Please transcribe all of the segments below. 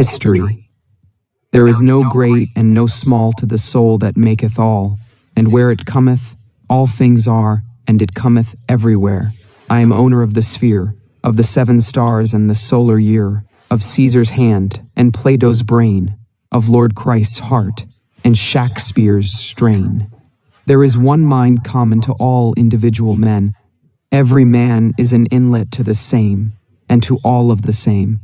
History. There is no great and no small to the soul that maketh all, and where it cometh, all things are, and it cometh everywhere. I am owner of the sphere, of the 7 stars and the solar year, of Caesar's hand and Plato's brain, of Lord Christ's heart and Shakespeare's strain. There is one mind common to all individual men. Every man is an inlet to the same, and to all of the same.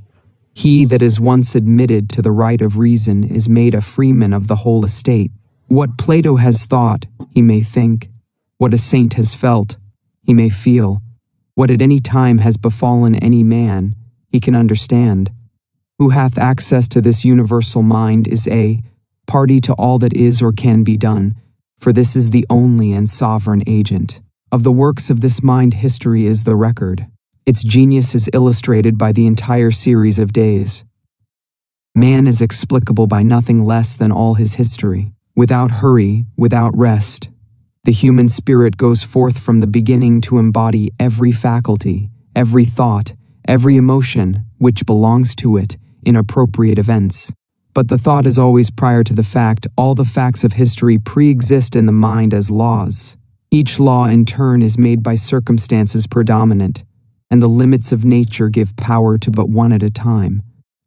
He that is once admitted to the right of reason is made a freeman of the whole estate. What Plato has thought, he may think. What a saint has felt, he may feel. What at any time has befallen any man, he can understand. Who hath access to this universal mind is a party to all that is or can be done, for this is the only and sovereign agent. Of the works of this mind, history is the record. Its genius is illustrated by the entire series of days. Man is explicable by nothing less than all his history. Without hurry, without rest, the human spirit goes forth from the beginning to embody every faculty, every thought, every emotion which belongs to it in appropriate events. But the thought is always prior to the fact. All the facts of history pre-exist in the mind as laws. Each law in turn is made by circumstances predominant, and the limits of nature give power to but one at a time.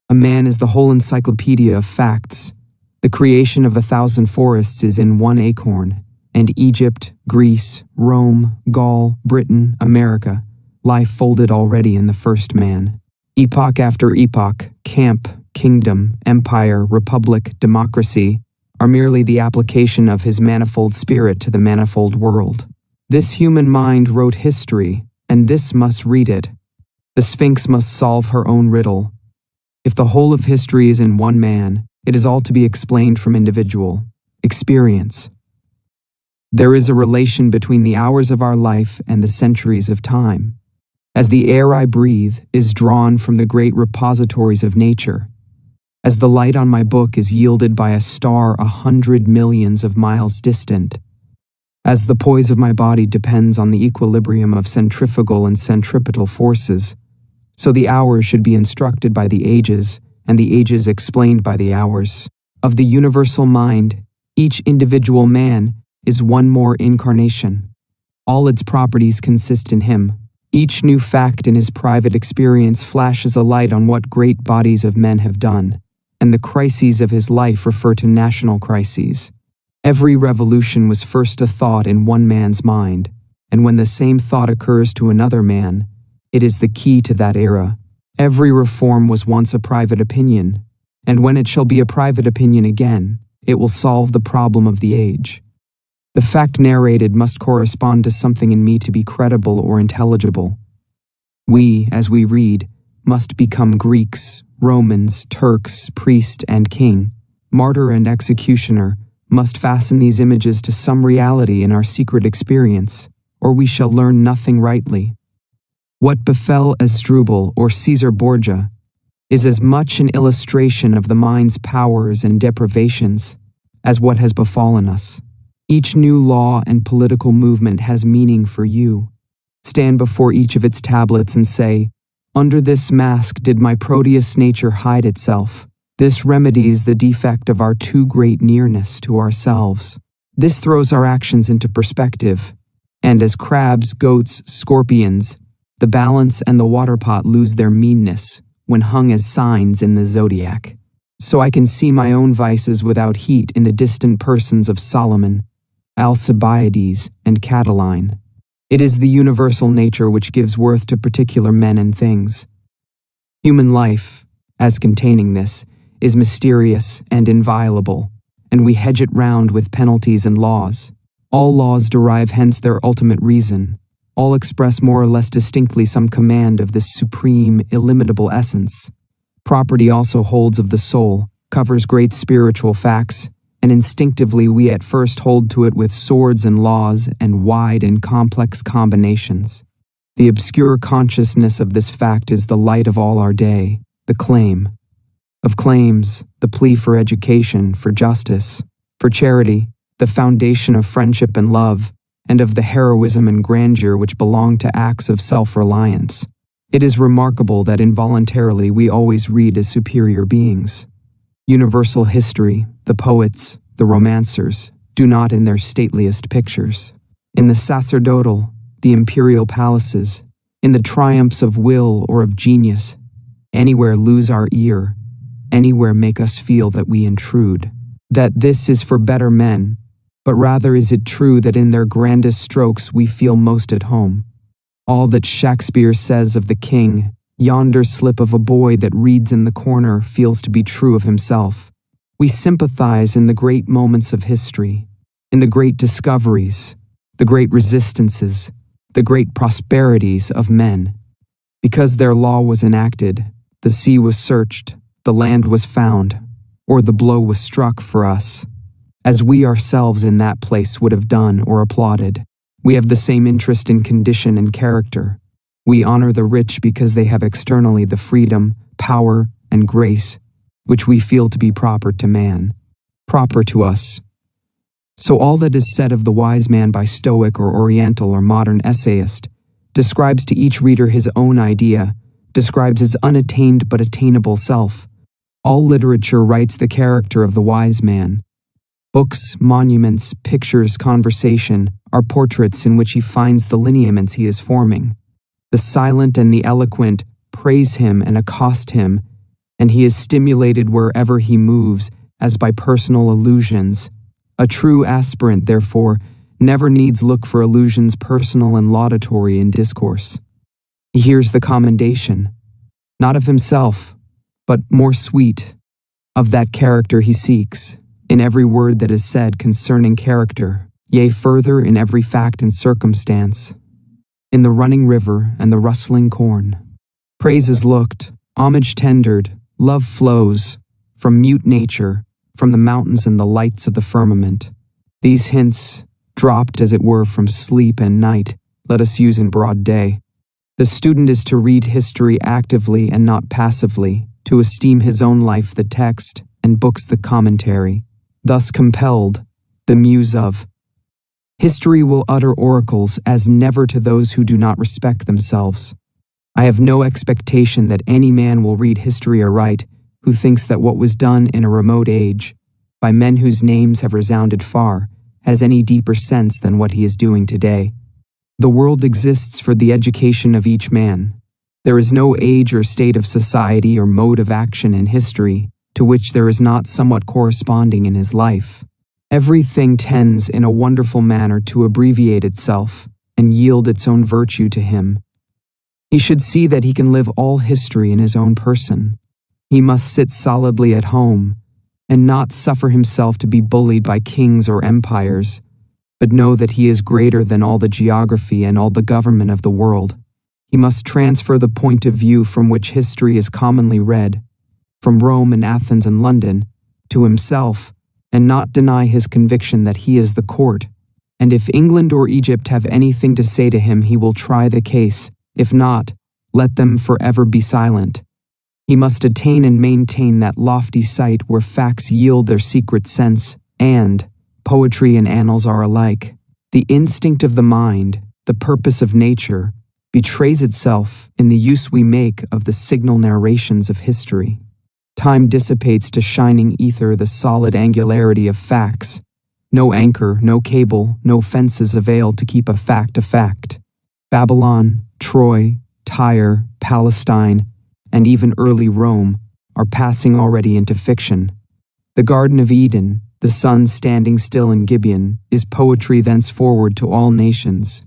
A man is the whole encyclopedia of facts. The creation of 1,000 forests is in one acorn, and Egypt, Greece, Rome, Gaul, Britain, America lie folded already in the first man. Epoch after epoch, camp, kingdom, empire, republic, democracy are merely the application of his manifold spirit to the manifold world. This human mind wrote history, and this must read it. The Sphinx must solve her own riddle. If the whole of history is in one man, it is all to be explained from individual experience. There is a relation between the hours of our life and the centuries of time. As the air I breathe is drawn from the great repositories of nature, as the light on my book is yielded by a star 100 millions of miles distant, as the poise of my body depends on the equilibrium of centrifugal and centripetal forces, so the hours should be instructed by the ages, and the ages explained by the hours. Of the universal mind, each individual man is one more incarnation. All its properties consist in him. Each new fact in his private experience flashes a light on what great bodies of men have done, and the crises of his life refer to national crises. Every revolution was first a thought in one man's mind, and when the same thought occurs to another man, it is the key to that era. Every reform was once a private opinion, and when it shall be a private opinion again, it will solve the problem of the age. The fact narrated must correspond to something in me to be credible or intelligible. We, as we read, must become Greeks, Romans, Turks, priest and king, martyr and executioner, must fasten these images to some reality in our secret experience, or we shall learn nothing rightly. What befell Asdrubal or Caesar Borgia is as much an illustration of the mind's powers and deprivations as what has befallen us. Each new law and political movement has meaning for you. Stand before each of its tablets and say, "Under this mask did my Proteus nature hide itself. This remedies the defect of our too great nearness to ourselves." This throws our actions into perspective, and as crabs, goats, scorpions, the balance and the waterpot lose their meanness when hung as signs in the zodiac. So I can see my own vices without heat in the distant persons of Solomon, Alcibiades, and Catiline. It is the universal nature which gives worth to particular men and things. Human life, as containing this, is mysterious and inviolable, and we hedge it round with penalties and laws. All laws derive hence their ultimate reason. All express more or less distinctly some command of this supreme, illimitable essence. Property also holds of the soul, covers great spiritual facts, and instinctively we at first hold to it with swords and laws and wide and complex combinations. The obscure consciousness of this fact is the light of all our day, the claim. Of claims, the plea for education, for justice, for charity, the foundation of friendship and love, and of the heroism and grandeur which belong to acts of self-reliance. It is remarkable that involuntarily we always read as superior beings. Universal history, the poets, the romancers, do not in their stateliest pictures. In the sacerdotal, the imperial palaces, in the triumphs of will or of genius, anywhere lose our ear, anywhere make us feel that we intrude, that this is for better men, but rather is it true that in their grandest strokes we feel most at home. All that Shakespeare says of the king, yonder slip of a boy that reads in the corner, feels to be true of himself. We sympathize in the great moments of history, in the great discoveries, the great resistances, the great prosperities of men. Because their law was enacted, the sea was searched, the land was found, or the blow was struck for us, as we ourselves in that place would have done or applauded. We have the same interest in condition and character. We honor the rich because they have externally the freedom, power, and grace, which we feel to be proper to man, proper to us. So all that is said of the wise man by Stoic or Oriental or modern essayist describes to each reader his own idea, describes his unattained but attainable self. All literature writes the character of the wise man. Books, monuments, pictures, conversation are portraits in which he finds the lineaments he is forming. The silent and the eloquent praise him and accost him, and he is stimulated wherever he moves as by personal allusions. A true aspirant, therefore, never needs look for allusions personal and laudatory in discourse. He hears the commendation, not of himself, but more sweet, of that character he seeks, in every word that is said concerning character, yea, further, in every fact and circumstance, in the running river and the rustling corn. Praise is looked, homage tendered, love flows, from mute nature, from the mountains and the lights of the firmament. These hints, dropped as it were from sleep and night, let us use in broad day. The student is to read history actively and not passively, to esteem his own life the text, and books the commentary. Thus compelled, the muse of history will utter oracles as never to those who do not respect themselves. I have no expectation that any man will read history aright who thinks that what was done in a remote age, by men whose names have resounded far, has any deeper sense than what he is doing today. The world exists for the education of each man. There is no age or state of society or mode of action in history to which there is not somewhat corresponding in his life. Everything tends in a wonderful manner to abbreviate itself and yield its own virtue to him. He should see that he can live all history in his own person. He must sit solidly at home and not suffer himself to be bullied by kings or empires, but know that he is greater than all the geography and all the government of the world. He must transfer the point of view from which history is commonly read, from Rome and Athens and London, to himself, and not deny his conviction that he is the court, and if England or Egypt have anything to say to him, he will try the case. If not, let them forever be silent. He must attain and maintain that lofty sight where facts yield their secret sense, and poetry and annals are alike. The instinct of the mind, the purpose of nature, betrays itself in the use we make of the signal narrations of history. Time dissipates to shining ether the solid angularity of facts. No anchor, no cable, no fences avail to keep a fact. Babylon, Troy, Tyre, Palestine, and even early Rome are passing already into fiction. The Garden of Eden, the sun standing still in Gibeon, is poetry thenceforward to all nations.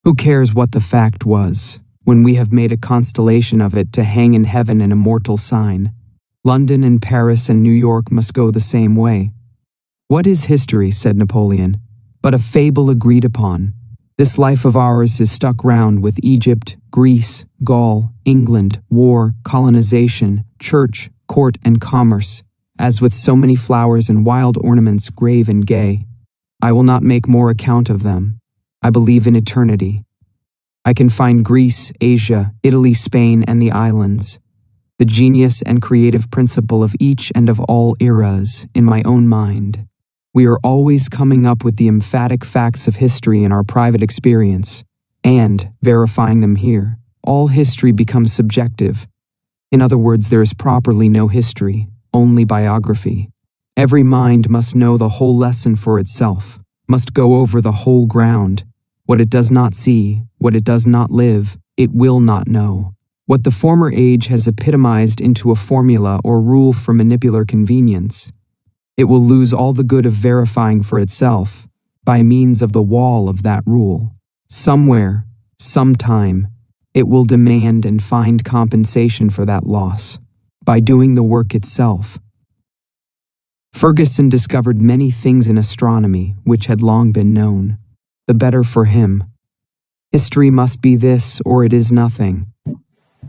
Who cares what the fact was, when we have made a constellation of it to hang in heaven an immortal sign? London and Paris and New York must go the same way. What is history, said Napoleon, but a fable agreed upon? This life of ours is stuck round with Egypt, Greece, Gaul, England, war, colonization, church, court, and commerce, as with so many flowers and wild ornaments grave and gay. I will not make more account of them. I believe in eternity. I can find Greece, Asia, Italy, Spain, and the islands, the genius and creative principle of each and of all eras, in my own mind. We are always coming up with the emphatic facts of history in our private experience, and verifying them here. all history becomes subjective. In other words, there is properly no history, only biography. Every mind must know the whole lesson for itself, must go over the whole ground. What it does not see, what it does not live, it will not know. What the former age has epitomized into a formula or rule for manipular convenience, it will lose all the good of verifying for itself by means of the wall of that rule. Somewhere, sometime, it will demand and find compensation for that loss by doing the work itself. Ferguson discovered many things in astronomy which had long been known. The better for him. History must be this or it is nothing.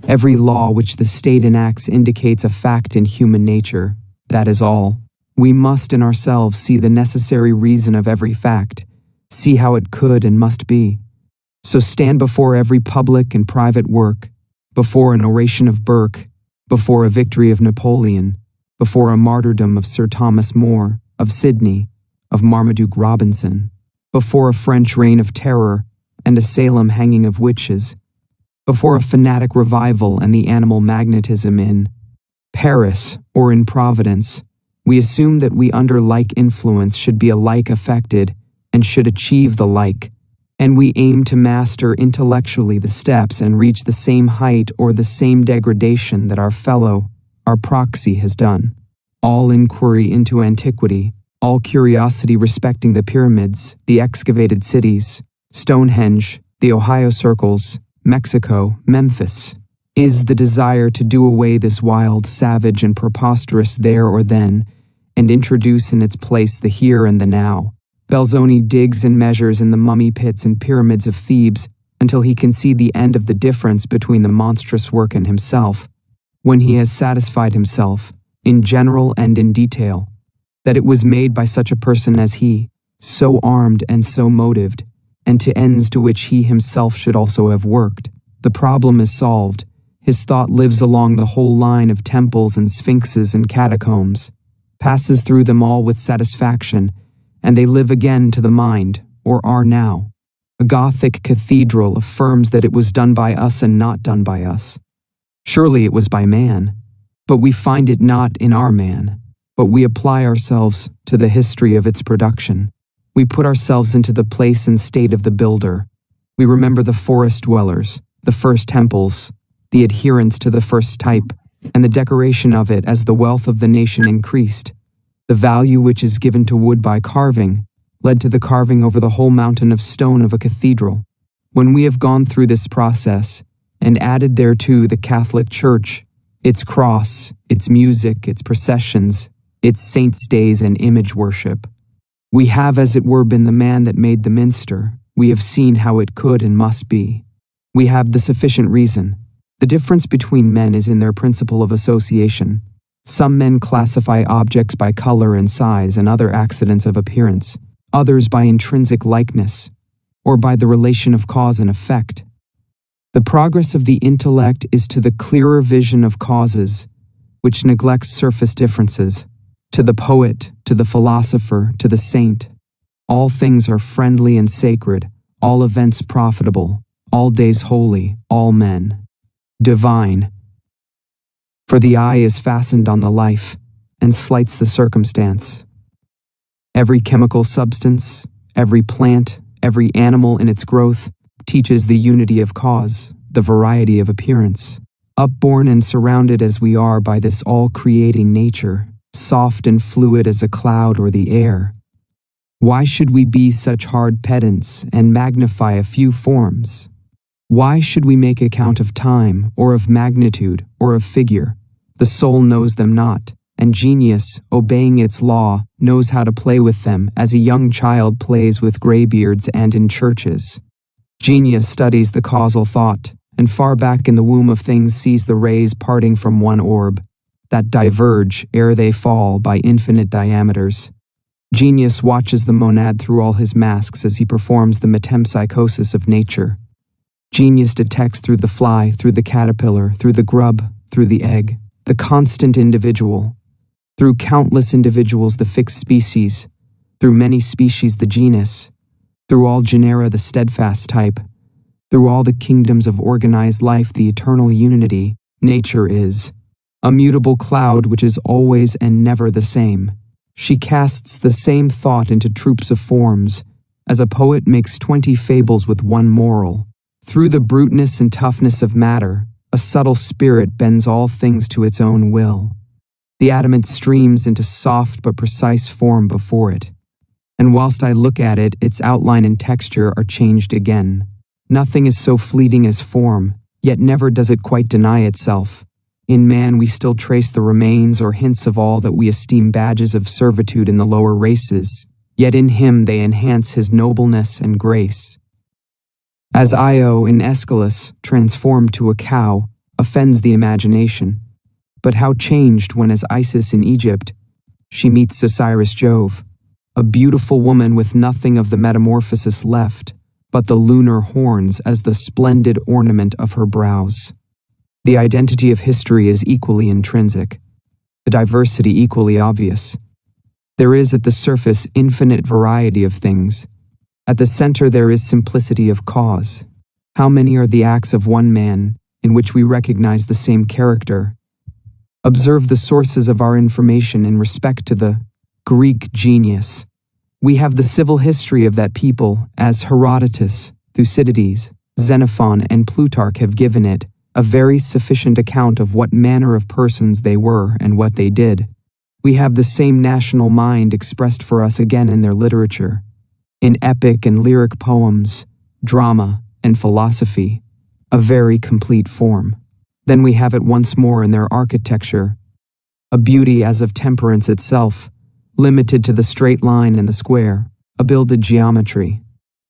Every law which the state enacts indicates a fact in human nature. That is all. We must in ourselves see the necessary reason of every fact, see how it could and must be. So stand before every public and private work, before an oration of Burke, before a victory of Napoleon, before a martyrdom of Sir Thomas More, of Sidney, of Marmaduke Robinson, before a French reign of terror and a Salem hanging of witches, before a fanatic revival and the animal magnetism in Paris or in Providence, we assume that we under like influence should be alike affected and should achieve the like, and we aim to master intellectually the steps and reach the same height or the same degradation that our fellow, our proxy, has done. All inquiry into antiquity, all curiosity respecting the pyramids, the excavated cities, Stonehenge, the Ohio circles, Mexico, Memphis, is the desire to do away this wild, savage, and preposterous there or then, and introduce in its place the here and the now. Belzoni digs and measures in the mummy pits and pyramids of Thebes until he can see the end of the difference between the monstrous work and himself, when he has satisfied himself, in general and in detail, that it was made by such a person as he, so armed and so motived, and to ends to which he himself should also have worked. The problem is solved. His thought lives along the whole line of temples and sphinxes and catacombs, passes through them all with satisfaction, and they live again to the mind, or are now. A Gothic cathedral affirms that it was done by us and not done by us. Surely it was by man, but we find it not in our man, but we apply ourselves to the history of its production. We put ourselves into the place and state of the builder. We remember the forest dwellers, the first temples, the adherence to the first type, and the decoration of it as the wealth of the nation increased. The value which is given to wood by carving led to the carving over the whole mountain of stone of a cathedral. When we have gone through this process, and added thereto the Catholic Church, its cross, its music, its processions, its saints' days and image worship, we have as it were been the man that made the minster. We have seen how it could and must be. We have the sufficient reason. The difference between men is in their principle of association. Some men classify objects by color and size and other accidents of appearance, others by intrinsic likeness, or by the relation of cause and effect. The progress of the intellect is to the clearer vision of causes, which neglects surface differences. To the poet, to the philosopher, to the saint, all things are friendly and sacred, all events profitable, all days holy, all men divine. For the eye is fastened on the life, and slights the circumstance. Every chemical substance, every plant, every animal in its growth, teaches the unity of cause, the variety of appearance. Upborne and surrounded as we are by this all-creating nature, soft and fluid as a cloud or the air, why should we be such hard pedants and magnify a few forms? Why should we make account of time, or of magnitude, or of figure? The soul knows them not, and genius, obeying its law, knows how to play with them as a young child plays with graybeards and in churches. Genius studies the causal thought, and far back in the womb of things sees the rays parting from one orb, that diverge ere they fall by infinite diameters. Genius watches the monad through all his masks as he performs the metempsychosis of nature. Genius detects through the fly, through the caterpillar, through the grub, through the egg, the constant individual, through countless individuals the fixed species, through many species the genus, through all genera the steadfast type, Through all the kingdoms of organized life, the eternal unity, nature is a mutable cloud which is always and never the same. She casts the same thought into troops of forms, as a poet makes 20 fables with one moral. Through the bruteness and toughness of matter, a subtle spirit bends all things to its own will. The adamant streams into soft but precise form before it, and whilst I look at it, its outline and texture are changed again. Nothing is so fleeting as form, yet never does it quite deny itself. In man we still trace the remains or hints of all that we esteem badges of servitude in the lower races, yet in him they enhance his nobleness and grace. As Io in Aeschylus, transformed to a cow, offends the imagination, but how changed when as Isis in Egypt, she meets Osiris Jove, a beautiful woman with nothing of the metamorphosis left, but the lunar horns as the splendid ornament of her brows. The identity of history is equally intrinsic, the diversity equally obvious. There is at the surface infinite variety of things. At the center there is simplicity of cause. How many are the acts of one man, in which we recognize the same character? Observe the sources of our information in respect to the Greek genius. We have the civil history of that people, as Herodotus, Thucydides, Xenophon, and Plutarch have given it, a very sufficient account of what manner of persons they were and what they did. We have the same national mind expressed for us again in their literature, in epic and lyric poems, drama, and philosophy, a very complete form. Then we have it once more in their architecture, a beauty as of temperance itself, limited to the straight line and the square, a builded geometry.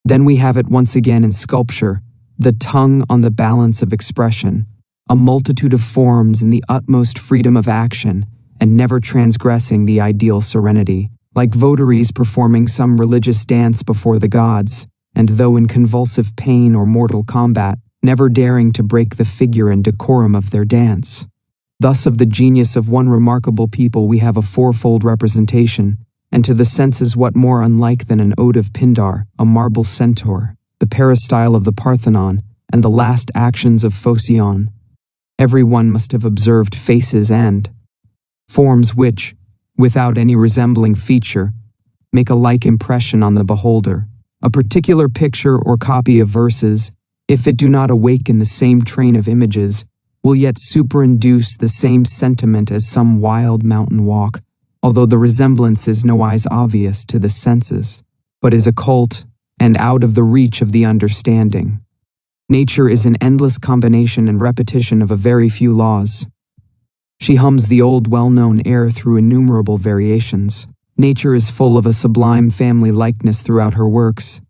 Then we have it once again in sculpture, the tongue on the balance of expression, a multitude of forms in the utmost freedom of action, and never transgressing the ideal serenity, like votaries performing some religious dance before the gods, and though in convulsive pain or mortal combat, never daring to break the figure and decorum of their dance. Thus of the genius of one remarkable people we have a fourfold representation, and to the senses what more unlike than an ode of Pindar, a marble centaur, the peristyle of the Parthenon, and the last actions of Phocion. Every one must have observed faces and forms which, without any resembling feature, make a like impression on the beholder. A particular picture or copy of verses, if it do not awaken the same train of images, will yet superinduce the same sentiment as some wild mountain walk, although the resemblance is nowise obvious to the senses, but is occult and out of the reach of the understanding. Nature is an endless combination and repetition of a very few laws. She hums the old well-known air through innumerable variations. Nature is full of a sublime family likeness throughout her works,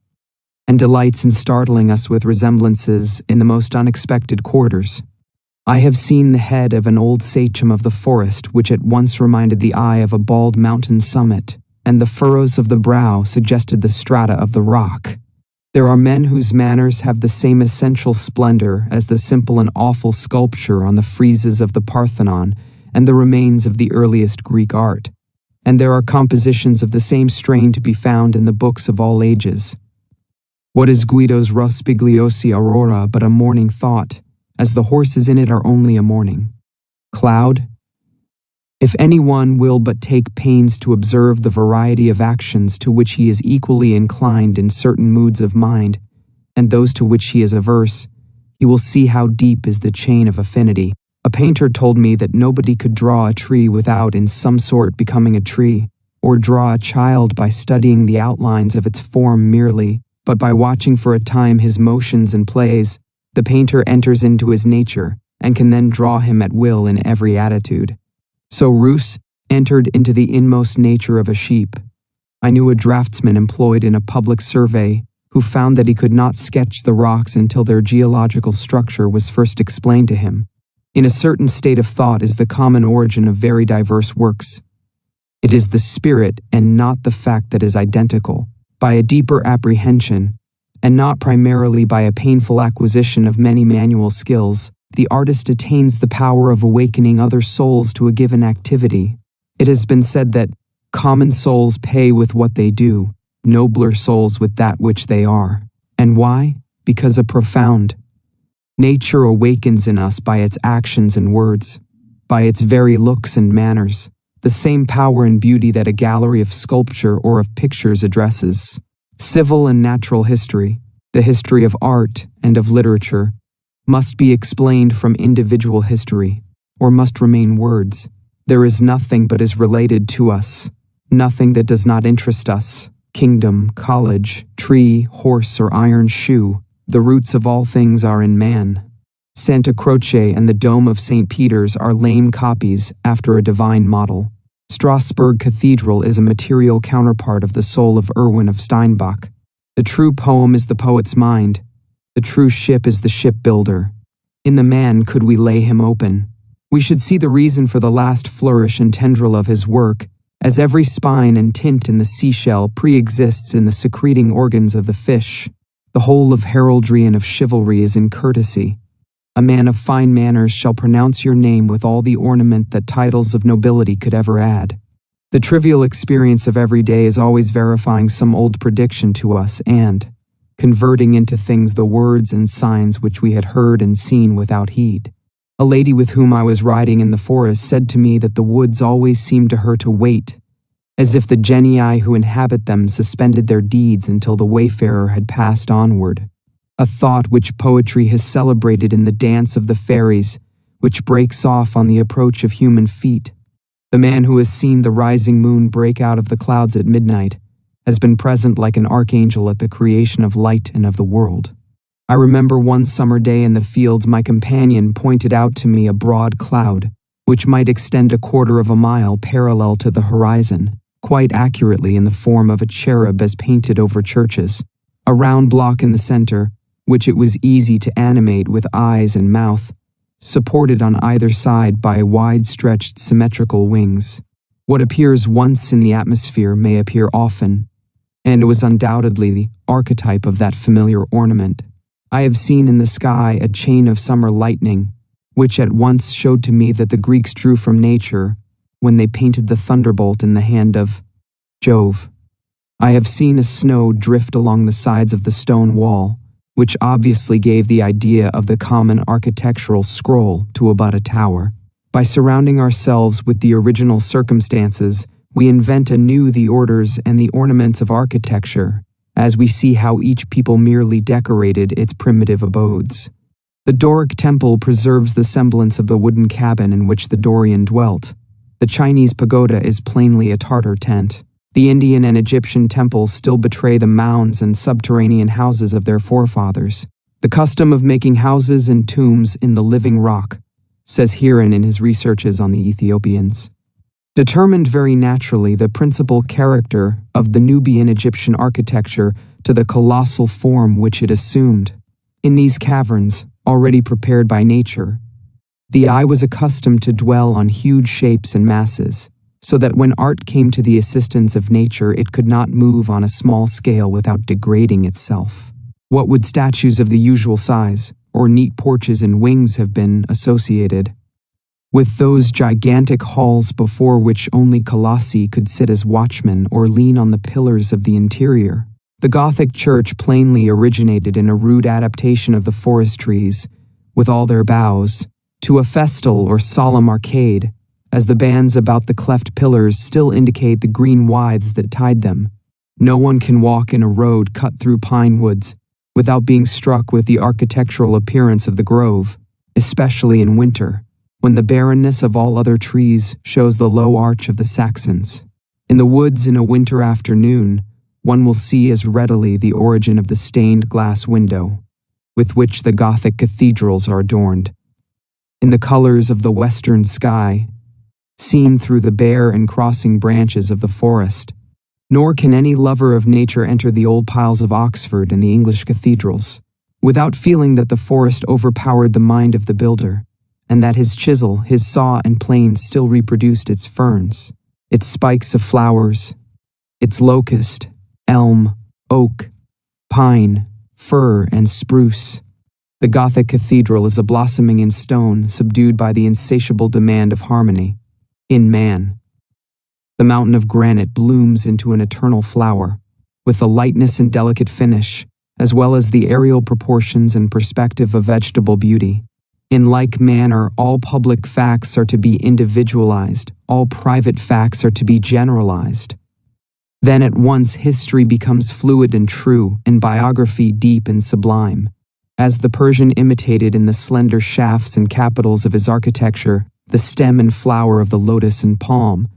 and delights in startling us with resemblances in the most unexpected quarters. I have seen the head of an old sachem of the forest which at once reminded the eye of a bald mountain summit, and the furrows of the brow suggested the strata of the rock. There are men whose manners have the same essential splendor as the simple and awful sculpture on the friezes of the Parthenon and the remains of the earliest Greek art, and there are compositions of the same strain to be found in the books of all ages. What is Guido's Rospigliosi Aurora but a morning thought, as the horses in it are only a morning cloud? If any one will but take pains to observe the variety of actions to which he is equally inclined in certain moods of mind, and those to which he is averse, he will see how deep is the chain of affinity. A painter told me that nobody could draw a tree without in some sort becoming a tree, or draw a child by studying the outlines of its form merely, but by watching for a time his motions and plays. The painter enters into his nature, and can then draw him at will in every attitude. So Roos entered into the inmost nature of a sheep. I knew a draftsman employed in a public survey who found that he could not sketch the rocks until their geological structure was first explained to him. In a certain state of thought is the common origin of very diverse works. It is the spirit and not the fact that is identical. By a deeper apprehension, and not primarily by a painful acquisition of many manual skills, the artist attains the power of awakening other souls to a given activity. It has been said that common souls pay with what they do, nobler souls with that which they are. And why? because a profound nature awakens in us by its actions and words, by its very looks and manners, the same power and beauty that a gallery of sculpture or of pictures addresses. Civil and natural history, the history of art and of literature, must be explained from individual history, or must remain words. There is nothing but is related to us, nothing that does not interest us. Kingdom, college, tree, horse, or iron shoe, the roots of all things are in man. Santa Croce and the Dome of St. Peter's are lame copies after a divine model. Strasbourg Cathedral is a material counterpart of the soul of Erwin of Steinbach. The true poem is the poet's mind. The true ship is the shipbuilder. In the man could we lay him open. We should see the reason for the last flourish and tendril of his work, as every spine and tint in the seashell pre-exists in the secreting organs of the fish. The whole of heraldry and of chivalry is in courtesy. A man of fine manners shall pronounce your name with all the ornament that titles of nobility could ever add. The trivial experience of every day is always verifying some old prediction to us and converting into things the words and signs which we had heard and seen without heed. A lady with whom I was riding in the forest said to me that the woods always seemed to her to wait, as if the genii who inhabit them suspended their deeds until the wayfarer had passed onward. A thought which poetry has celebrated in the dance of the fairies, which breaks off on the approach of human feet. The man who has seen the rising moon break out of the clouds at midnight has been present like an archangel at the creation of light and of the world. I remember one summer day in the fields my companion pointed out to me a broad cloud, which might extend 1/4 of a mile parallel to the horizon, quite accurately in the form of a cherub as painted over churches, a round block in the center, which it was easy to animate with eyes and mouth, supported on either side by wide-stretched symmetrical wings. What appears once in the atmosphere may appear often, and it was undoubtedly the archetype of that familiar ornament. I have seen in the sky a chain of summer lightning, which at once showed to me that the Greeks drew from nature when they painted the thunderbolt in the hand of Jove. I have seen a snow drift along the sides of the stone wall, which obviously gave the idea of the common architectural scroll to about a tower. By surrounding ourselves with the original circumstances, we invent anew the orders and the ornaments of architecture, as we see how each people merely decorated its primitive abodes. The Doric temple preserves the semblance of the wooden cabin in which the Dorian dwelt. The Chinese pagoda is plainly a Tartar tent. The Indian and Egyptian temples still betray the mounds and subterranean houses of their forefathers. The custom of making houses and tombs in the living rock, says Heron in his researches on the Ethiopians, determined very naturally the principal character of the Nubian Egyptian architecture to the colossal form which it assumed. In these caverns, already prepared by nature, the eye was accustomed to dwell on huge shapes and masses, so that when art came to the assistance of nature it could not move on a small scale without degrading itself. What would statues of the usual size, or neat porches and wings have been associated with those gigantic halls before which only colossi could sit as watchmen or lean on the pillars of the interior? The Gothic church plainly originated in a rude adaptation of the forest trees, with all their boughs, to a festal or solemn arcade, as the bands about the cleft pillars still indicate the green withes that tied them. No one can walk in a road cut through pine woods without being struck with the architectural appearance of the grove, especially in winter, when the barrenness of all other trees shows the low arch of the Saxons. In the woods in a winter afternoon, one will see as readily the origin of the stained glass window, with which the Gothic cathedrals are adorned. In the colors of the western sky, seen through the bare and crossing branches of the forest. Nor can any lover of nature enter the old piles of Oxford and the English cathedrals without feeling that the forest overpowered the mind of the builder, and that his chisel, his saw and plane still reproduced its ferns, its spikes of flowers, its locust, elm, oak, pine, fir, and spruce. The Gothic cathedral is a blossoming in stone subdued by the insatiable demand of harmony. In man, the mountain of granite blooms into an eternal flower, with a lightness and delicate finish, as well as the aerial proportions and perspective of vegetable beauty. In like manner, all public facts are to be individualized, all private facts are to be generalized. Then at once history becomes fluid and true, and biography deep and sublime. As the Persian imitated in the slender shafts and capitals of his architecture the stem and flower of the lotus and palm,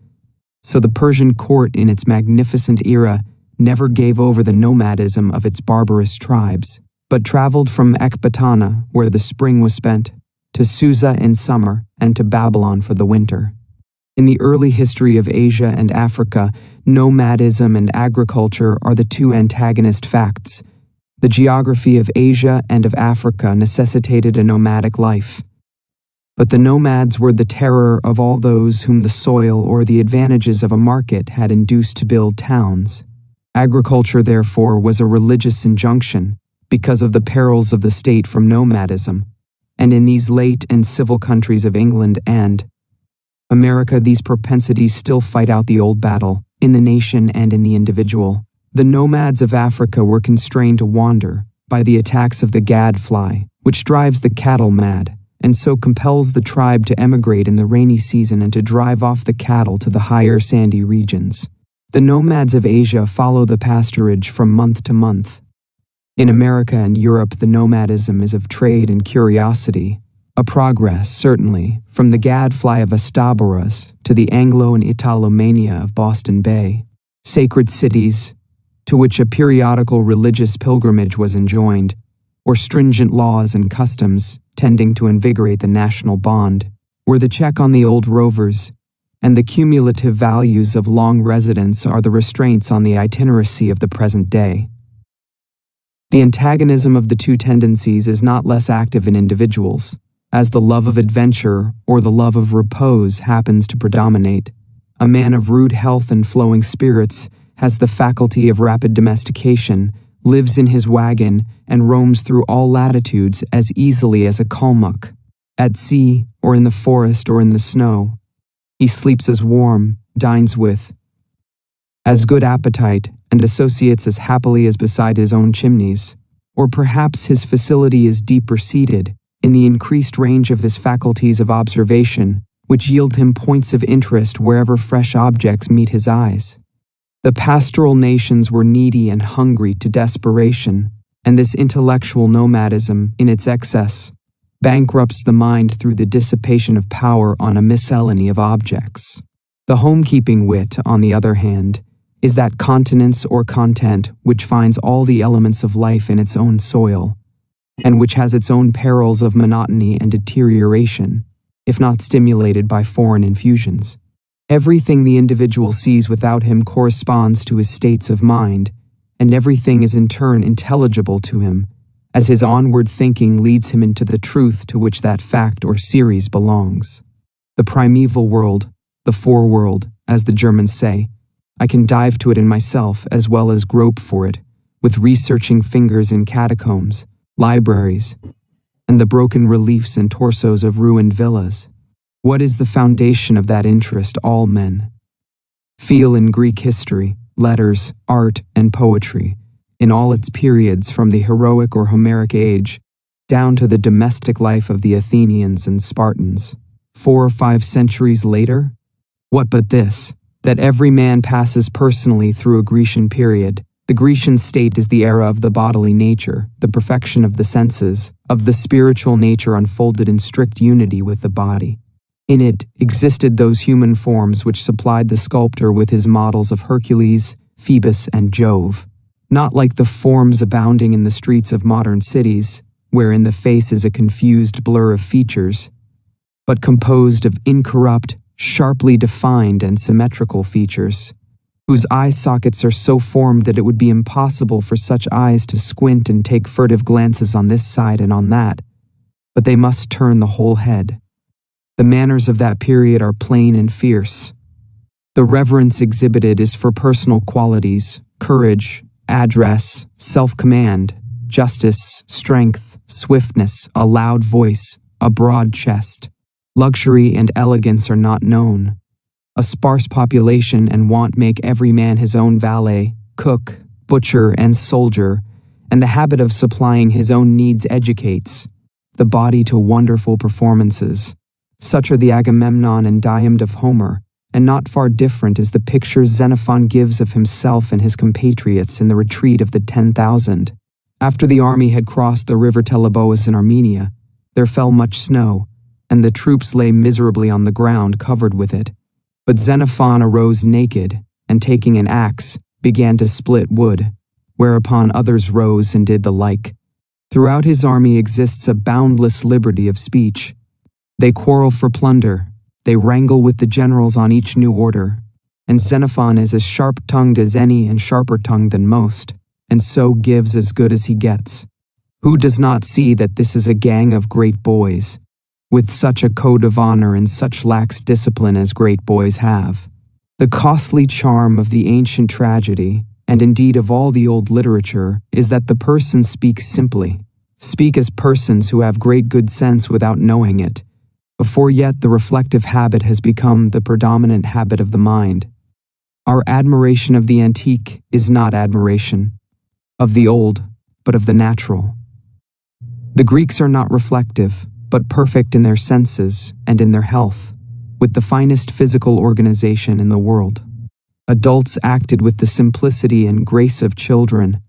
so the Persian court in its magnificent era never gave over the nomadism of its barbarous tribes, but traveled from Ecbatana, where the spring was spent, to Susa in summer, and to Babylon for the winter. In the early history of Asia and Africa, nomadism and agriculture are the two antagonist facts. The geography of Asia and of Africa necessitated a nomadic life. But the nomads were the terror of all those whom the soil or the advantages of a market had induced to build towns. Agriculture, therefore, was a religious injunction because of the perils of the state from nomadism. And in these late and civil countries of England and America, these propensities still fight out the old battle, in the nation and in the individual. The nomads of Africa were constrained to wander by the attacks of the gadfly, which drives the cattle mad, and so compels the tribe to emigrate in the rainy season and to drive off the cattle to the higher sandy regions. The nomads of Asia follow the pasturage from month to month. In America and Europe, the nomadism is of trade and curiosity, a progress, certainly, from the gadfly of Astaboras to the Anglo and Italomania of Boston Bay, sacred cities, to which a periodical religious pilgrimage was enjoined, or stringent laws and customs tending to invigorate the national bond, were the check on the old rovers, and the cumulative values of long residence are the restraints on the itineracy of the present day. The antagonism of the two tendencies is not less active in individuals, as the love of adventure or the love of repose happens to predominate. A man of rude health and flowing spirits has the faculty of rapid domestication, lives in his wagon, and roams through all latitudes as easily as a kalmuk. At sea, or in the forest, or in the snow, he sleeps as warm, dines with as good appetite, and associates as happily as beside his own chimneys. Or perhaps his facility is deeper seated in the increased range of his faculties of observation, which yield him points of interest wherever fresh objects meet his eyes. The pastoral nations were needy and hungry to desperation, and this intellectual nomadism, in its excess, bankrupts the mind through the dissipation of power on a miscellany of objects. The homekeeping wit, on the other hand, is that continence or content which finds all the elements of life in its own soil, and which has its own perils of monotony and deterioration, if not stimulated by foreign infusions. Everything the individual sees without him corresponds to his states of mind, and everything is in turn intelligible to him, as his onward thinking leads him into the truth to which that fact or series belongs. The primeval world, the foreworld, as the Germans say, I can dive to it in myself as well as grope for it, with researching fingers in catacombs, libraries, and the broken reliefs and torsos of ruined villas. What is the foundation of that interest all men feel in Greek history, letters, art, and poetry, in all its periods from the heroic or Homeric age down to the domestic life of the Athenians and Spartans, 4 or 5 centuries later? What but this, that every man passes personally through a Grecian period. The Grecian state is the era of the bodily nature, the perfection of the senses, of the spiritual nature unfolded in strict unity with the body. In it existed those human forms which supplied the sculptor with his models of Hercules, Phoebus, and Jove, not like the forms abounding in the streets of modern cities, wherein the face is a confused blur of features, but composed of incorrupt, sharply defined and symmetrical features, whose eye sockets are so formed that it would be impossible for such eyes to squint and take furtive glances on this side and on that, but they must turn the whole head. The manners of that period are plain and fierce. The reverence exhibited is for personal qualities, courage, address, self-command, justice, strength, swiftness, a loud voice, a broad chest. Luxury and elegance are not known. A sparse population and want make every man his own valet, cook, butcher, and soldier, and the habit of supplying his own needs educates the body to wonderful performances. Such are the Agamemnon and Diomed of Homer, and not far different is the picture Xenophon gives of himself and his compatriots in the retreat of the 10,000. After the army had crossed the river Teleboas in Armenia, there fell much snow, and the troops lay miserably on the ground covered with it. But Xenophon arose naked, and taking an axe, began to split wood, whereupon others rose and did the like. Throughout his army exists a boundless liberty of speech. They quarrel for plunder, they wrangle with the generals on each new order, and Xenophon is as sharp-tongued as any and sharper-tongued than most, and so gives as good as he gets. Who does not see that this is a gang of great boys, with such a code of honor and such lax discipline as great boys have? The costly charm of the ancient tragedy, and indeed of all the old literature, is that the persons speak simply, speak as persons who have great good sense without knowing it, before yet the reflective habit has become the predominant habit of the mind. Our admiration of the antique is not admiration of the old, but of the natural. The Greeks are not reflective, but perfect in their senses and in their health, with the finest physical organization in the world. Adults acted with the simplicity and grace of children.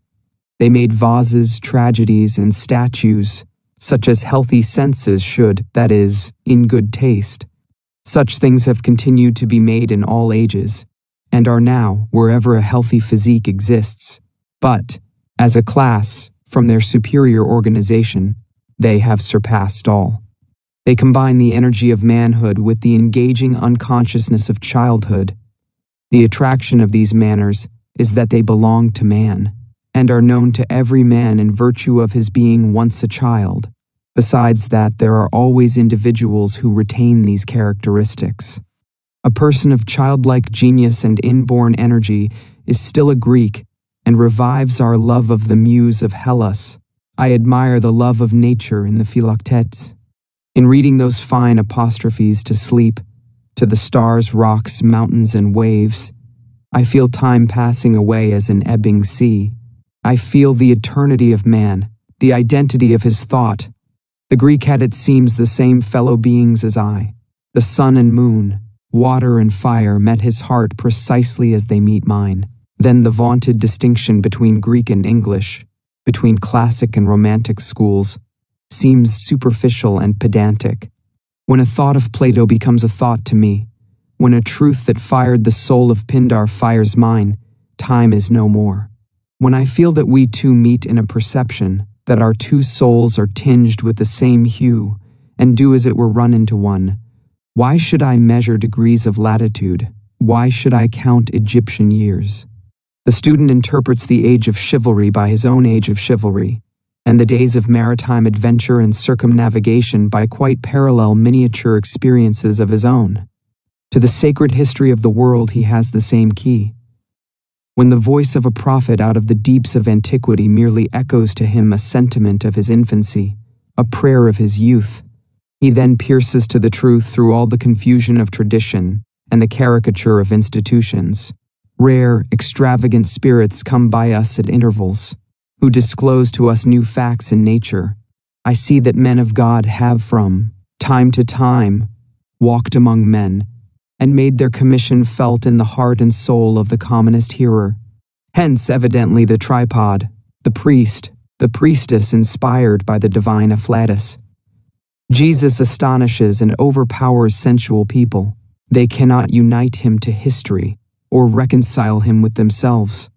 They made vases, tragedies, and statues, such as healthy senses should, that is, in good taste. Such things have continued to be made in all ages, and are now wherever a healthy physique exists. But, as a class, from their superior organization, they have surpassed all. They combine the energy of manhood with the engaging unconsciousness of childhood. The attraction of these manners is that they belong to man, and are known to every man in virtue of his being once a child. Besides that, there are always individuals who retain these characteristics. A person of childlike genius and inborn energy is still a Greek, and revives our love of the muse of Hellas. I admire the love of nature in the Philoctetes. In reading those fine apostrophes to sleep, to the stars, rocks, mountains, and waves, I feel time passing away as an ebbing sea. I feel the eternity of man, the identity of his thought. The Greek had, it seems, the same fellow beings as I. The sun and moon, water and fire met his heart precisely as they meet mine. Then the vaunted distinction between Greek and English, between classic and romantic schools, seems superficial and pedantic. When a thought of Plato becomes a thought to me, when a truth that fired the soul of Pindar fires mine, time is no more. When I feel that we two meet in a perception, that our two souls are tinged with the same hue, and do as it were run into one, why should I measure degrees of latitude? Why should I count Egyptian years? The student interprets the age of chivalry by his own age of chivalry, and the days of maritime adventure and circumnavigation by quite parallel miniature experiences of his own. To the sacred history of the world he has the same key. When the voice of a prophet out of the deeps of antiquity merely echoes to him a sentiment of his infancy, a prayer of his youth, he then pierces to the truth through all the confusion of tradition and the caricature of institutions. Rare, extravagant spirits come by us at intervals, who disclose to us new facts in nature. I see that men of God have from time to time walked among men, and made their commission felt in the heart and soul of the commonest hearer. Hence, evidently, the tripod, the priest, the priestess inspired by the divine afflatus. Jesus astonishes and overpowers sensual people. They cannot unite him to history or reconcile him with themselves.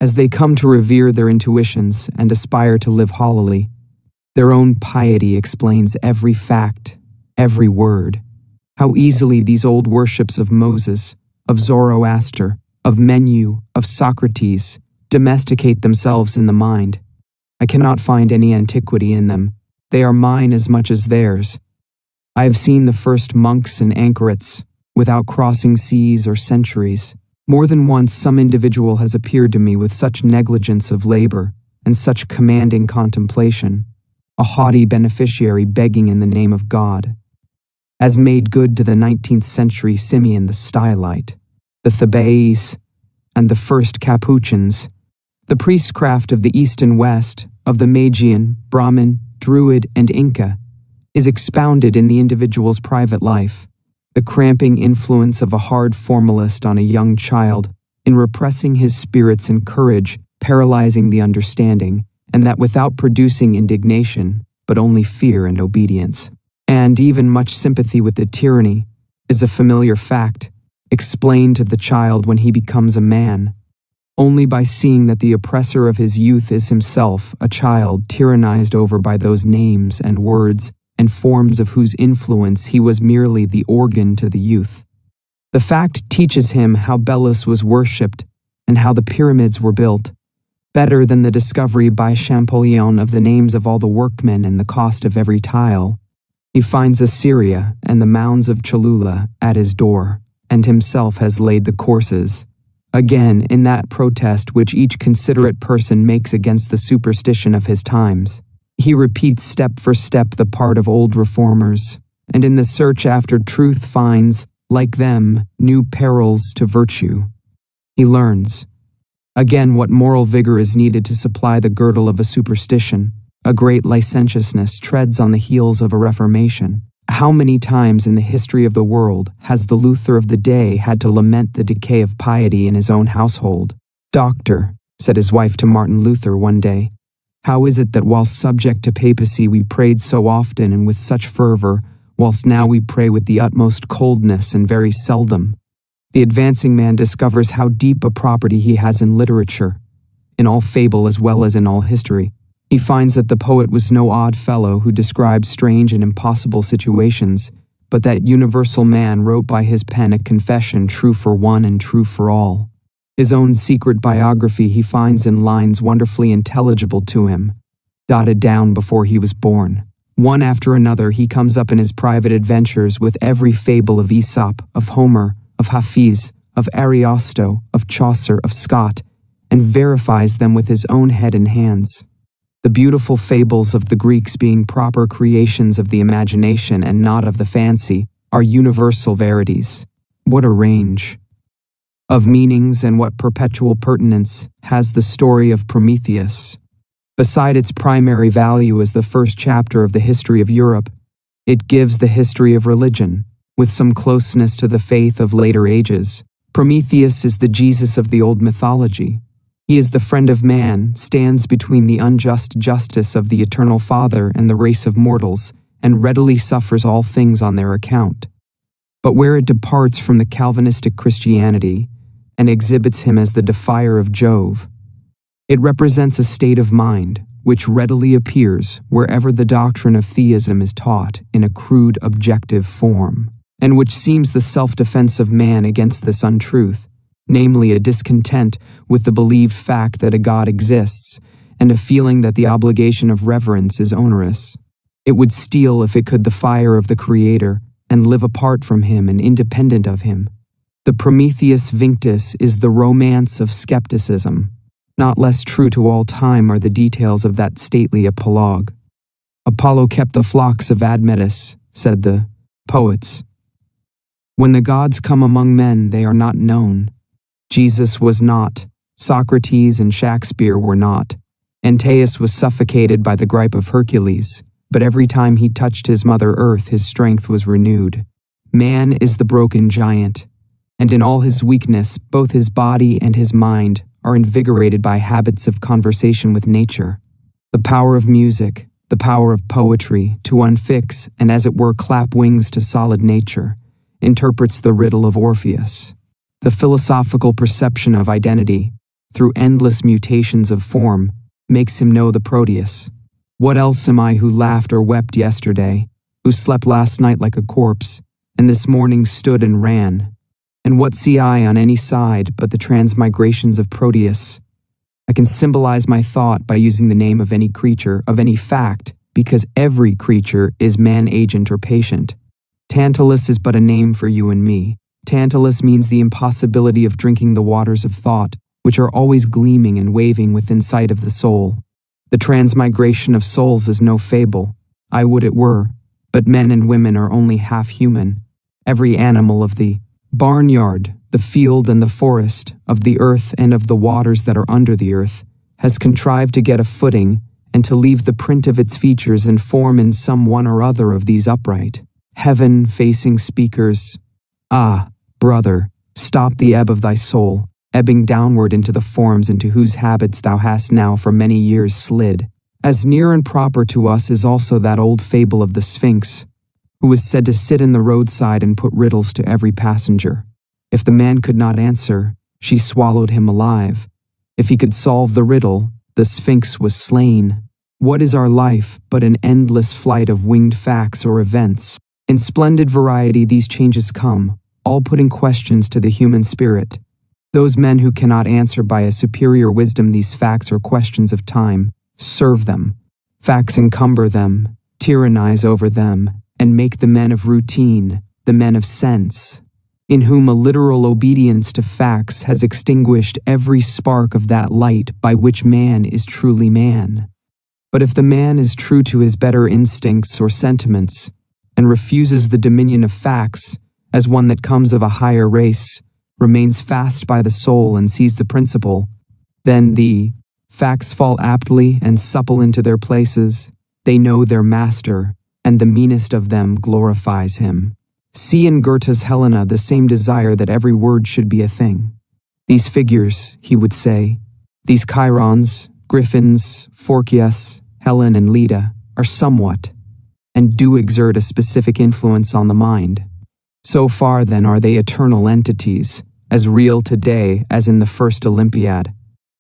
As they come to revere their intuitions and aspire to live hollowly, their own piety explains every fact, every word. How easily these old worships of Moses, of Zoroaster, of Menu, of Socrates, domesticate themselves in the mind. I cannot find any antiquity in them. They are mine as much as theirs. I have seen the first monks and anchorites, without crossing seas or centuries. More than once some individual has appeared to me with such negligence of labor and such commanding contemplation, a haughty beneficiary begging in the name of God, as made good to the 19th century Simeon the Stylite, the Thebais, and the first Capuchins, The priestcraft of the East and West, of the Magian, Brahmin, Druid, and Inca, is expounded in the individual's private life. The cramping influence of a hard formalist on a young child, in repressing his spirits and courage, paralyzing the understanding, and that without producing indignation, but only fear and obedience. And even much sympathy with the tyranny is a familiar fact, explained to the child when he becomes a man, only by seeing that the oppressor of his youth is himself a child tyrannized over by those names and words and forms of whose influence he was merely the organ to the youth. The fact teaches him how Belus was worshipped and how the pyramids were built, better than the discovery by Champollion of the names of all the workmen and the cost of every tile. He finds Assyria and the mounds of Cholula at his door, and himself has laid the courses. Again, in that protest which each considerate person makes against the superstition of his times, he repeats step for step the part of old reformers, and in the search after truth finds, like them, new perils to virtue. He learns, again, what moral vigor is needed to supply the girdle of a superstition. A great licentiousness treads on the heels of a reformation. How many times in the history of the world has the Luther of the day had to lament the decay of piety in his own household? "Doctor," said his wife to Martin Luther one day, "how is it that whilst subject to papacy we prayed so often and with such fervor, whilst now we pray with the utmost coldness and very seldom?" The advancing man discovers how deep a property he has in literature, in all fable as well as in all history. He finds that the poet was no odd fellow who described strange and impossible situations, but that universal man wrote by his pen a confession true for one and true for all. His own secret biography he finds in lines wonderfully intelligible to him, dotted down before he was born. One after another he comes up in his private adventures with every fable of Aesop, of Homer, of Hafiz, of Ariosto, of Chaucer, of Scott, and verifies them with his own head and hands. The beautiful fables of the Greeks being proper creations of the imagination and not of the fancy, are universal verities. What a range of meanings and what perpetual pertinence has the story of Prometheus. Beside its primary value as the first chapter of the history of Europe, it gives the history of religion, with some closeness to the faith of later ages. Prometheus is the Jesus of the old mythology. He is the friend of man, stands between the unjust justice of the eternal Father and the race of mortals, and readily suffers all things on their account. But where it departs from the Calvinistic Christianity, and exhibits him as the defier of Jove, it represents a state of mind which readily appears wherever the doctrine of theism is taught in a crude objective form, and which seems the self-defense of man against this untruth, namely a discontent with the believed fact that a God exists, and a feeling that the obligation of reverence is onerous. It would steal, if it could, the fire of the Creator, and live apart from Him and independent of Him. The Prometheus Vinctus is the romance of skepticism. Not less true to all time are the details of that stately apologue. Apollo kept the flocks of Admetus, said the poets. When the gods come among men, they are not known. Jesus was not. Socrates and Shakespeare were not. Antaeus was suffocated by the gripe of Hercules, but every time he touched his mother earth, his strength was renewed. Man is the broken giant, and in all his weakness, both his body and his mind are invigorated by habits of conversation with nature. The power of music, the power of poetry, to unfix and as it were clap wings to solid nature, interprets the riddle of Orpheus. The philosophical perception of identity, through endless mutations of form, makes him know the Proteus. What else am I who laughed or wept yesterday, who slept last night like a corpse, and this morning stood and ran? And what see I on any side but the transmigrations of Proteus? I can symbolize my thought by using the name of any creature, of any fact, because every creature is man agent or patient. Tantalus is but a name for you and me. Tantalus means the impossibility of drinking the waters of thought, which are always gleaming and waving within sight of the soul. The transmigration of souls is no fable. I would it were, but men and women are only half human. Every animal of the barnyard, the field and the forest, of the earth and of the waters that are under the earth, has contrived to get a footing and to leave the print of its features and form in some one or other of these upright, heaven-facing speakers. Ah, brother, stop the ebb of thy soul, ebbing downward into the forms into whose habits thou hast now for many years slid. As near and proper to us is also that old fable of the Sphinx, who was said to sit in the roadside and put riddles to every passenger. If the man could not answer, she swallowed him alive. If he could solve the riddle, the Sphinx was slain. What is our life but an endless flight of winged facts or events? In splendid variety these changes come, all putting questions to the human spirit. Those men who cannot answer by a superior wisdom these facts or questions of time, serve them. Facts encumber them, tyrannize over them, and make the men of routine, the men of sense, in whom a literal obedience to facts has extinguished every spark of that light by which man is truly man. But if the man is true to his better instincts or sentiments, and refuses the dominion of facts, as one that comes of a higher race, remains fast by the soul and sees the principle, then the facts fall aptly and supple into their places. They know their master, and the meanest of them glorifies him. See in Goethe's Helena the same desire that every word should be a thing. These figures, he would say, these chirons, griffins, Phorcys, Helen and Leda, are somewhat, and do exert a specific influence on the mind. So far, then, are they eternal entities, as real today as in the first Olympiad.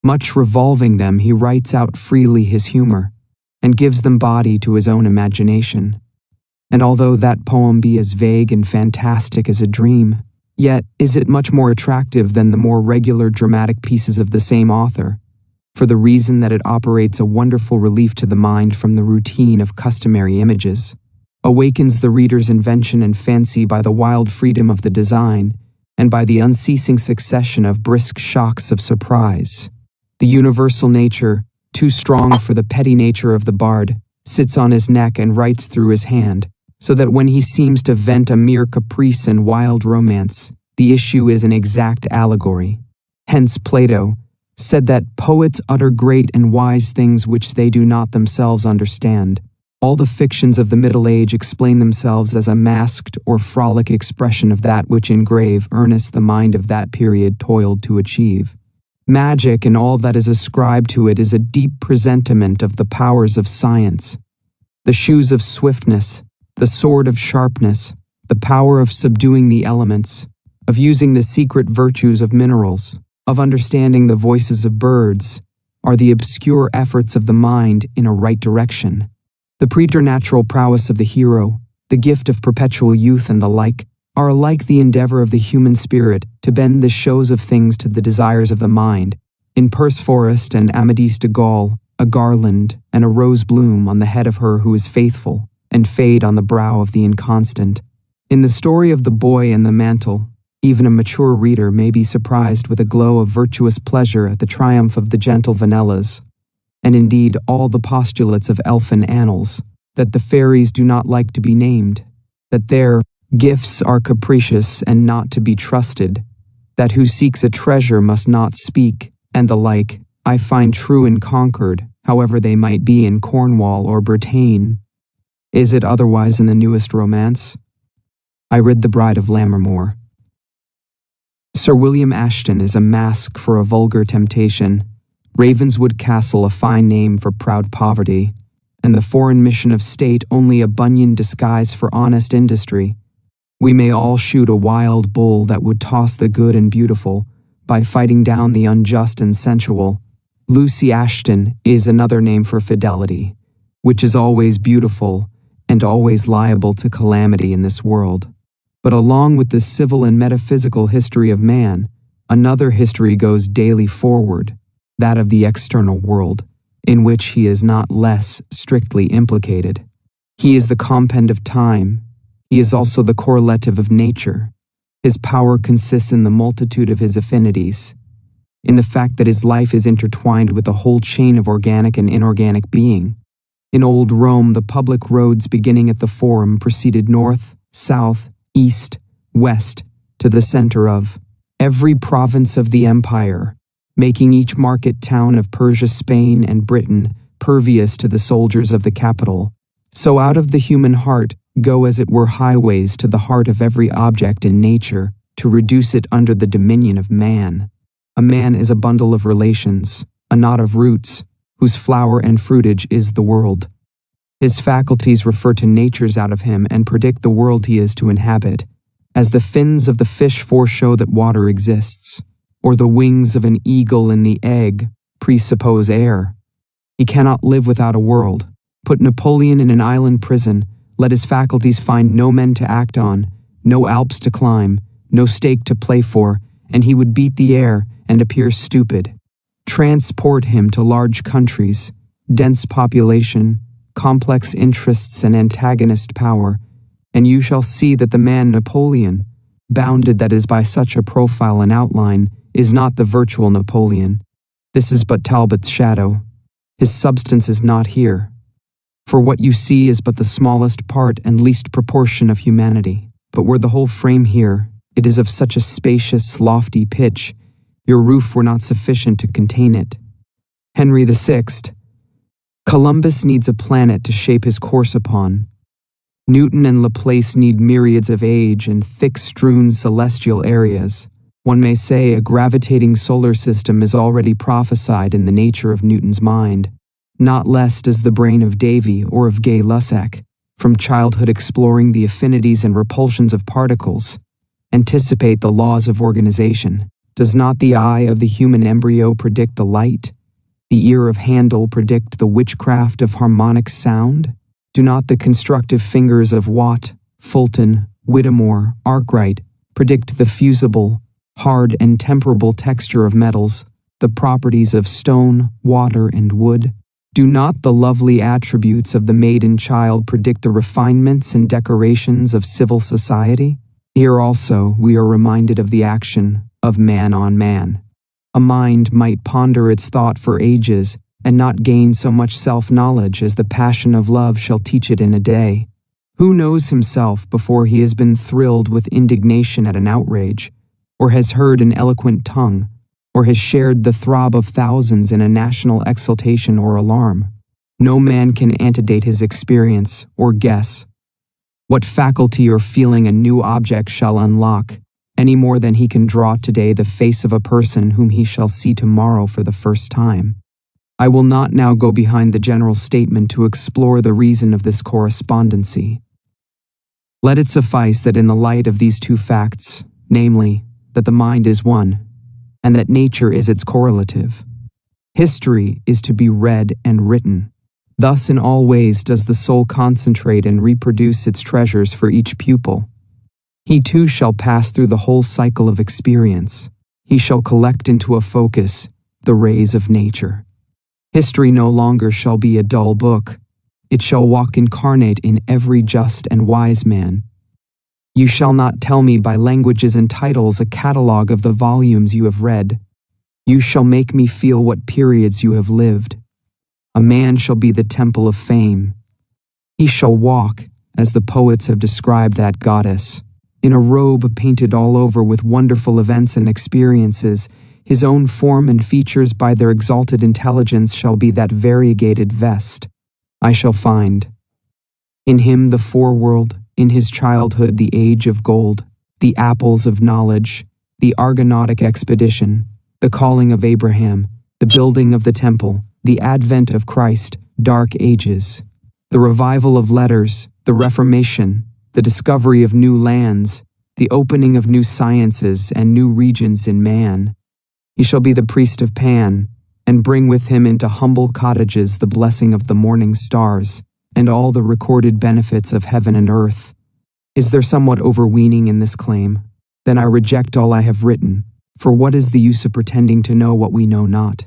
Much revolving them, he writes out freely his humor, and gives them body to his own imagination. And although that poem be as vague and fantastic as a dream, yet is it much more attractive than the more regular dramatic pieces of the same author, for the reason that it operates a wonderful relief to the mind from the routine of customary images, awakens the reader's invention and fancy by the wild freedom of the design, and by the unceasing succession of brisk shocks of surprise. The universal nature, too strong for the petty nature of the bard, sits on his neck and writes through his hand, so that when he seems to vent a mere caprice and wild romance, the issue is an exact allegory. Hence Plato said that poets utter great and wise things which they do not themselves understand. All the fictions of the Middle Age explain themselves as a masked or frolic expression of that which in grave earnest the mind of that period toiled to achieve. Magic and all that is ascribed to it is a deep presentiment of the powers of science. The shoes of swiftness, the sword of sharpness, the power of subduing the elements, of using the secret virtues of minerals, of understanding the voices of birds, are the obscure efforts of the mind in a right direction. The preternatural prowess of the hero, the gift of perpetual youth and the like, are alike the endeavor of the human spirit to bend the shows of things to the desires of the mind. In Perceforest and Amadis de Gaul, a garland and a rose bloom on the head of her who is faithful, and fade on the brow of the inconstant. In the story of the boy and the mantle, even a mature reader may be surprised with a glow of virtuous pleasure at the triumph of the gentle Vanellas, and indeed all the postulates of elfin annals, that the fairies do not like to be named, that their gifts are capricious and not to be trusted, that who seeks a treasure must not speak, and the like, I find true in Concord, however they might be in Cornwall or Bretagne. Is it otherwise in the newest romance? I read The Bride of Lammermoor. Sir William Ashton is a mask for a vulgar temptation, Ravenswood Castle a fine name for proud poverty, and the foreign mission of state only a Bunyan disguise for honest industry. We may all shoot a wild bull that would toss the good and beautiful by fighting down the unjust and sensual. Lucy Ashton is another name for fidelity, which is always beautiful and always liable to calamity in this world. But along with the civil and metaphysical history of man, another history goes daily forward, that of the external world, in which he is not less strictly implicated. He is the compend of time. He is also the correlative of nature. His power consists in the multitude of his affinities, in the fact that his life is intertwined with a whole chain of organic and inorganic being. In old Rome, the public roads beginning at the Forum proceeded north, south, east, west, to the center of every province of the empire, making each market town of Persia, Spain, and Britain pervious to the soldiers of the capital. So out of the human heart go as it were highways to the heart of every object in nature, to reduce it under the dominion of man. A man is a bundle of relations, a knot of roots, whose flower and fruitage is the world. His faculties refer to natures out of him and predict the world he is to inhabit, as the fins of the fish foreshow that water exists, or the wings of an eagle in the egg presuppose air. He cannot live without a world. Put Napoleon in an island prison, let his faculties find no men to act on, no Alps to climb, no stake to play for, and he would beat the air and appear stupid. Transport him to large countries, dense population, complex interests and antagonist power, and you shall see that the man Napoleon, bounded that is by such a profile and outline, is not the virtual Napoleon. This is but Talbot's shadow. His substance is not here. For what you see is but the smallest part and least proportion of humanity. But were the whole frame here, it is of such a spacious, lofty pitch, your roof were not sufficient to contain it. Henry VI. Columbus needs a planet to shape his course upon. Newton and Laplace need myriads of age and thick-strewn celestial areas. One may say a gravitating solar system is already prophesied in the nature of Newton's mind. Not less does the brain of Davy or of Gay-Lussac, from childhood exploring the affinities and repulsions of particles, anticipate the laws of organization. Does not the eye of the human embryo predict the light? The ear of Handel predict the witchcraft of harmonic sound? Do not the constructive fingers of Watt, Fulton, Whittemore, Arkwright predict the fusible, hard and temperable texture of metals, the properties of stone, water, and wood? Do not the lovely attributes of the maiden child predict the refinements and decorations of civil society? Here also we are reminded of the action of man on man. A mind might ponder its thought for ages and not gain so much self-knowledge as the passion of love shall teach it in a day. Who knows himself before he has been thrilled with indignation at an outrage, or has heard an eloquent tongue, or has shared the throb of thousands in a national exultation or alarm? No man can antedate his experience or guess what faculty or feeling a new object shall unlock, any more than he can draw today the face of a person whom he shall see tomorrow for the first time. I will not now go behind the general statement to explore the reason of this correspondency. Let it suffice that in the light of these two facts, namely, that the mind is one, and that nature is its correlative, history is to be read and written. Thus in all ways does the soul concentrate and reproduce its treasures for each pupil. He too shall pass through the whole cycle of experience. He shall collect into a focus the rays of nature. History no longer shall be a dull book. It shall walk incarnate in every just and wise man. You shall not tell me by languages and titles a catalogue of the volumes you have read. You shall make me feel what periods you have lived. A man shall be the temple of fame. He shall walk, as the poets have described that goddess, in a robe painted all over with wonderful events and experiences. His own form and features by their exalted intelligence shall be that variegated vest. I shall find in him the foreworld, in his childhood the age of gold, the apples of knowledge, the Argonautic expedition, the calling of Abraham, the building of the temple, the advent of Christ, dark ages, the revival of letters, the Reformation, the discovery of new lands, the opening of new sciences and new regions in man. He shall be the priest of Pan, and bring with him into humble cottages the blessing of the morning stars, and all the recorded benefits of heaven and earth. Is there somewhat overweening in this claim? Then I reject all I have written, for what is the use of pretending to know what we know not?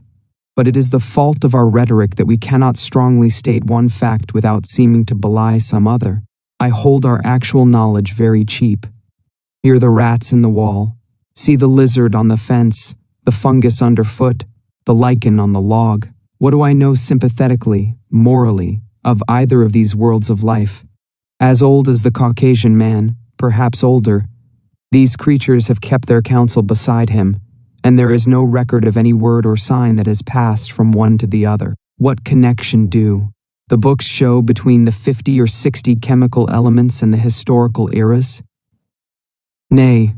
But it is the fault of our rhetoric that we cannot strongly state one fact without seeming to belie some other. I hold our actual knowledge very cheap. Hear the rats in the wall, see the lizard on the fence, the fungus underfoot, the lichen on the log. What do I know sympathetically, morally, of either of these worlds of life? As old as the Caucasian man, perhaps older, these creatures have kept their counsel beside him, and there is no record of any word or sign that has passed from one to the other. What connection do the books show between the 50 or 60 chemical elements and the historical eras? Nay,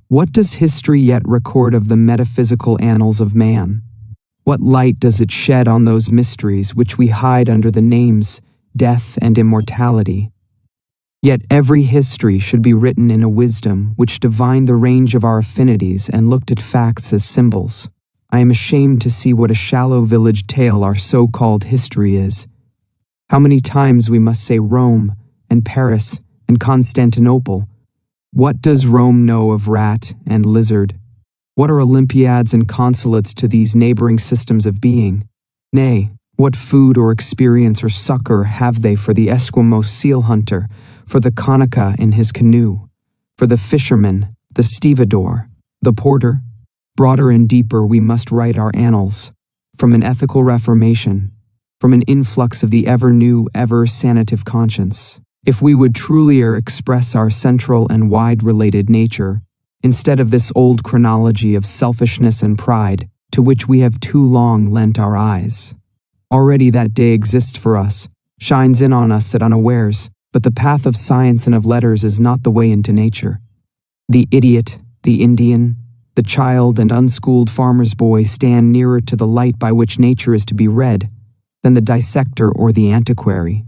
what does history yet record of the metaphysical annals of man? What light does it shed on those mysteries which we hide under the names death and immortality? Yet every history should be written in a wisdom which divined the range of our affinities and looked at facts as symbols. I am ashamed to see what a shallow village tale our so-called history is. How many times we must say Rome and Paris and Constantinople. What does Rome know of rat and lizard? What are Olympiads and consulates to these neighboring systems of being? Nay, what food or experience or succor have they for the Esquimaux seal hunter, for the Kanaka in his canoe, for the fisherman, the stevedore, the porter? Broader and deeper we must write our annals, from an ethical reformation, from an influx of the ever-new, ever-sanative conscience. If we would trulier express our central and wide-related nature, instead of this old chronology of selfishness and pride, to which we have too long lent our eyes. Already that day exists for us, shines in on us at unawares, but the path of science and of letters is not the way into nature. The idiot, the Indian, the child and unschooled farmer's boy stand nearer to the light by which nature is to be read than the dissector or the antiquary.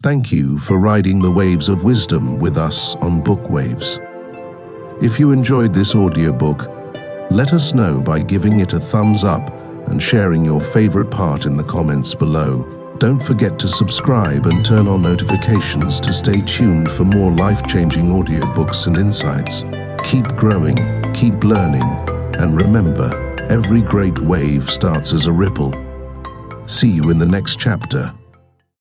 Thank you for riding the waves of wisdom with us on Book Waves. If you enjoyed this audiobook, let us know by giving it a thumbs up and sharing your favorite part in the comments below. Don't forget to subscribe and turn on notifications to stay tuned for more life-changing audiobooks and insights. Keep growing, keep learning, and remember, every great wave starts as a ripple. See you in the next chapter.